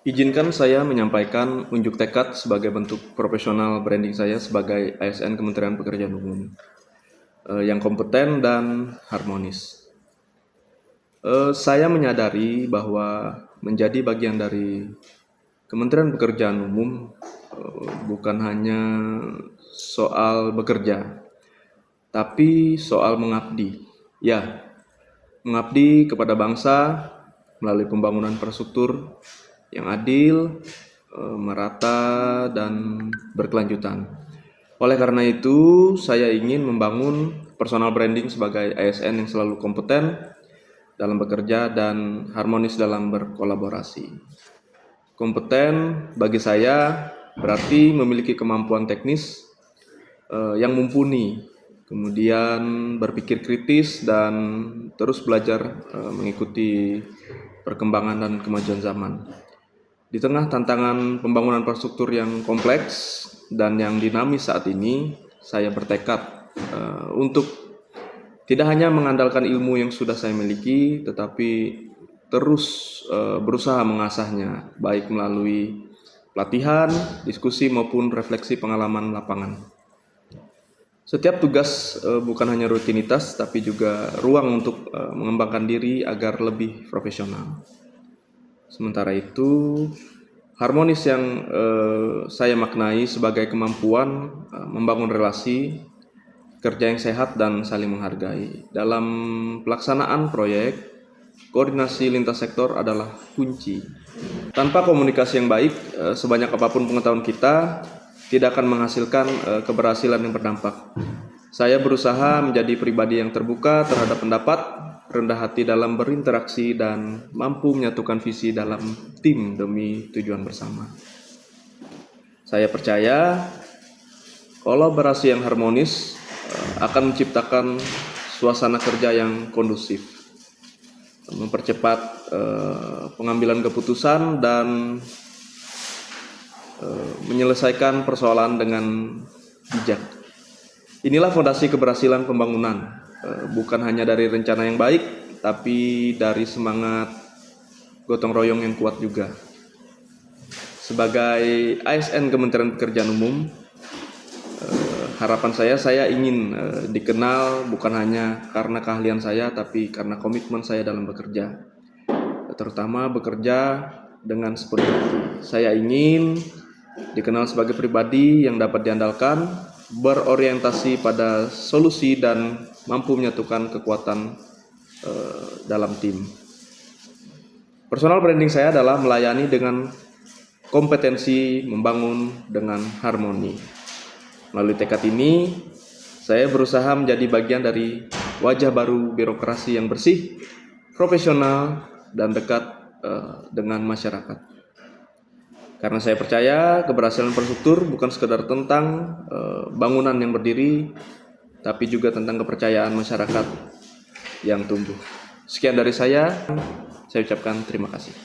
Izinkan saya menyampaikan unjuk tekad sebagai bentuk profesional branding saya sebagai ASN Kementerian Pekerjaan Umum yang kompeten dan harmonis. Saya menyadari bahwa menjadi bagian dari Kementerian Pekerjaan Umum bukan hanya soal bekerja, tapi soal mengabdi. Ya, mengabdi kepada bangsa melalui pembangunan infrastruktur yang adil, merata, dan berkelanjutan. Oleh karena itu, saya ingin membangun personal branding sebagai ASN yang selalu kompeten dalam bekerja dan harmonis dalam berkolaborasi. Kompeten bagi saya berarti memiliki kemampuan teknis yang mumpuni, kemudian berpikir kritis dan terus belajar mengikuti perkembangan dan kemajuan zaman. Di tengah tantangan pembangunan infrastruktur yang kompleks dan yang dinamis saat ini, saya bertekad untuk tidak hanya mengandalkan ilmu yang sudah saya miliki, tetapi terus berusaha mengasahnya, baik melalui pelatihan, diskusi, maupun refleksi pengalaman lapangan. Setiap tugas bukan hanya rutinitas, tapi juga ruang untuk mengembangkan diri agar lebih profesional. Sementara itu, harmonis yang saya maknai sebagai kemampuan membangun relasi, kerja yang sehat dan saling menghargai. Dalam pelaksanaan proyek, koordinasi lintas sektor adalah kunci. Tanpa komunikasi yang baik, sebanyak apapun pengetahuan kita, tidak akan menghasilkan keberhasilan yang berdampak. Saya berusaha menjadi pribadi yang terbuka terhadap pendapat, rendah hati dalam berinteraksi, dan mampu menyatukan visi dalam tim demi tujuan bersama. Saya percaya kolaborasi yang harmonis akan menciptakan suasana kerja yang kondusif, mempercepat pengambilan keputusan, dan menyelesaikan persoalan dengan bijak. Inilah fondasi keberhasilan pembangunan, bukan hanya dari rencana yang baik, tapi dari semangat gotong royong yang kuat juga. Sebagai ASN Kementerian Pekerjaan Umum, harapan saya ingin dikenal bukan hanya karena keahlian saya, tapi karena komitmen saya dalam bekerja, terutama bekerja dengan sepenuh hati. Saya ingin dikenal sebagai pribadi yang dapat diandalkan, berorientasi pada solusi, dan mampu menyatukan kekuatan dalam tim. Personal branding saya adalah melayani dengan kompetensi, membangun dengan harmoni. Melalui tekad ini, saya berusaha menjadi bagian dari wajah baru birokrasi yang bersih, profesional, dan dekat dengan masyarakat. Karena saya percaya keberhasilan infrastruktur bukan sekedar tentang bangunan yang berdiri, tapi juga tentang kepercayaan masyarakat yang tumbuh. Sekian dari saya ucapkan terima kasih.